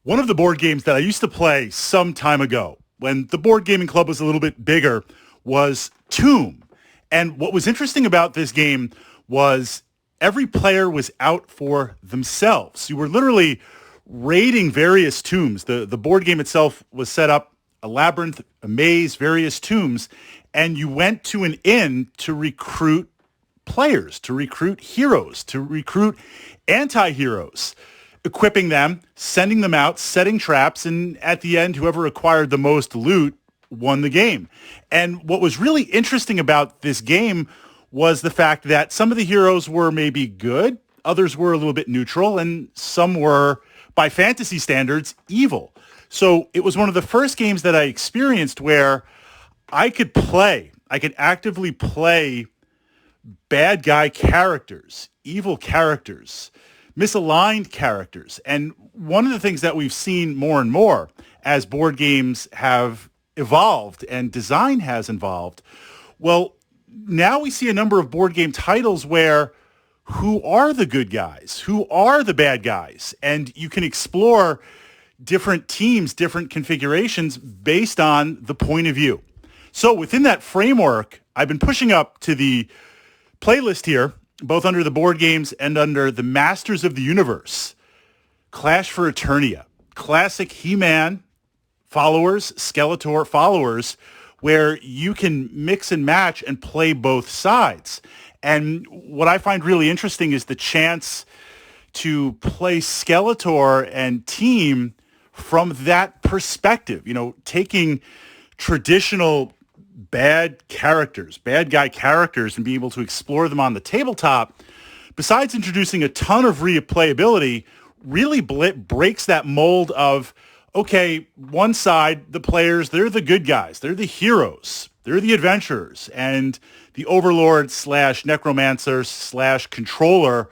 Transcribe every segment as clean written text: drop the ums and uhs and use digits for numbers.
One of the board games that I used to play some time ago, when the board gaming club was a little bit bigger, was Tomb. And what was interesting about this game was every player was out for themselves. You were literally raiding various tombs. The board game itself was set up a labyrinth, a maze, various tombs, and you went to an inn to recruit players, to recruit heroes, to recruit anti-heroes, equipping them, sending them out, setting traps, and at the end, whoever acquired the most loot won the game. And what was really interesting about this game was the fact that some of the heroes were maybe good, others were a little bit neutral, and some were, by fantasy standards, evil. So it was one of the first games that I experienced where I could actively play bad guy characters, evil characters, misaligned characters. And one of the things that we've seen more and more as board games have evolved and design has evolved, well, now we see a number of board game titles where who are the good guys? Who are the bad guys? And you can explore different teams, different configurations based on the point of view. So within that framework, I've been pushing up to the playlist here, both under the board games and under the Masters of the Universe, Clash for Eternia, classic He-Man followers, Skeletor followers, where you can mix and match and play both sides. And what I find really interesting is the chance to play Skeletor and team from that perspective, taking traditional bad guy characters, and being able to explore them on the tabletop, besides introducing a ton of replayability, really breaks that mold of, okay, one side, the players, they're the good guys, they're the heroes, they're the adventurers, and the overlord / necromancer / controller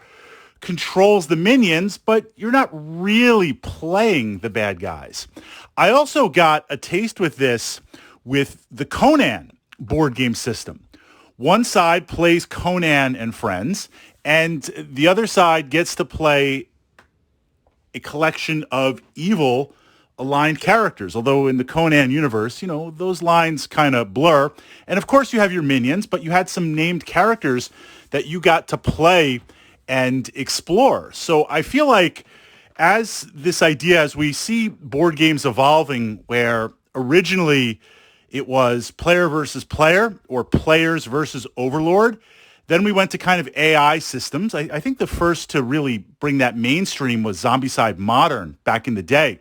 controls the minions, but you're not really playing the bad guys. I also got a taste with this with the Conan board game system. One side plays Conan and friends, and the other side gets to play a collection of evil aligned characters. Although in the Conan universe, those lines kind of blur. And of course you have your minions, but you had some named characters that you got to play and explore. So I feel like as we see board games evolving, where originally it was player versus player or players versus overlord, then we went to kind of AI systems. I think the first to really bring that mainstream was Zombicide Modern back in the day,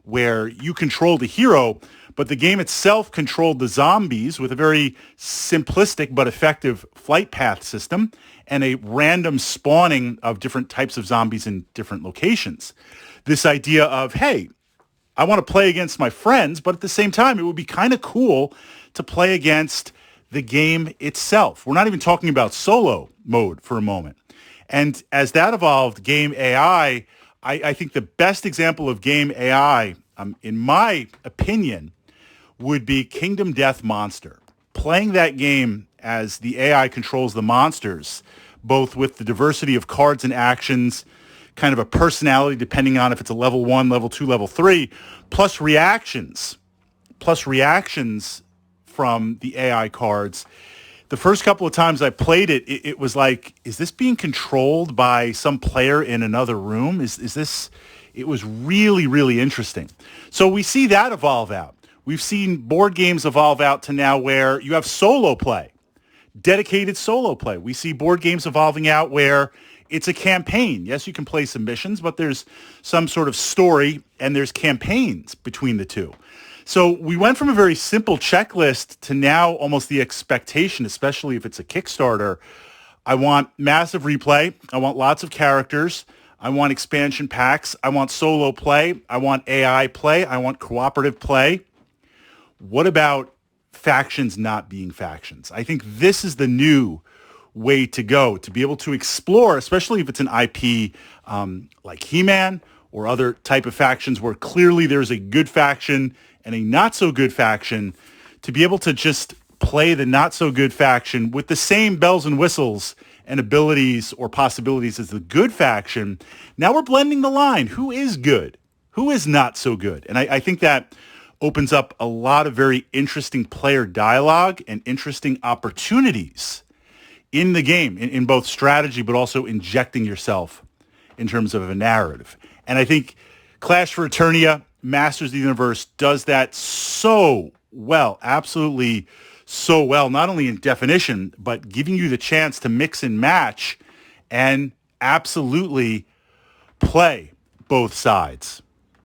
where you controlled a hero, but the game itself controlled the zombies with a very simplistic but effective flight path system and a random spawning of different types of zombies in different locations. This idea of, hey, I want to play against my friends, but at the same time, it would be kind of cool to play against the game itself. We're not even talking about solo mode for a moment. And as that evolved, game AI, I think the best example of game AI, in my opinion, would be Kingdom Death Monster. Playing that game as the AI controls the monsters, both with the diversity of cards and actions, kind of a personality depending on if it's a level 1, level 2, level 3, plus reactions from the AI cards. The first couple of times I played it, it was like, is this being controlled by some player in another room? Is this? It was really, really interesting. So we see that evolve out. We've seen board games evolve out to now where you have solo play, dedicated solo play. We see board games evolving out where it's a campaign. Yes, you can play some missions, but there's some sort of story and there's campaigns between the two. So we went from a very simple checklist to now almost the expectation, especially if it's a Kickstarter. I want massive replay. I want lots of characters. I want expansion packs. I want solo play. I want AI play. I want cooperative play. What about factions not being factions? I think this is the new way to go, to be able to explore, especially if it's an IP like He-Man or other type of factions where clearly there's a good faction and a not so good faction, to be able to just play the not so good faction with the same bells and whistles and abilities or possibilities as the good faction. Now we're blending the line. Who is good? who is not so good. And I think that opens up a lot of very interesting player dialogue and interesting opportunities in the game, in both strategy, but also injecting yourself in terms of a narrative. And I think Clash for Eternia, Masters of the Universe, does that so well, absolutely so well, not only in definition, but giving you the chance to mix and match and absolutely play both sides.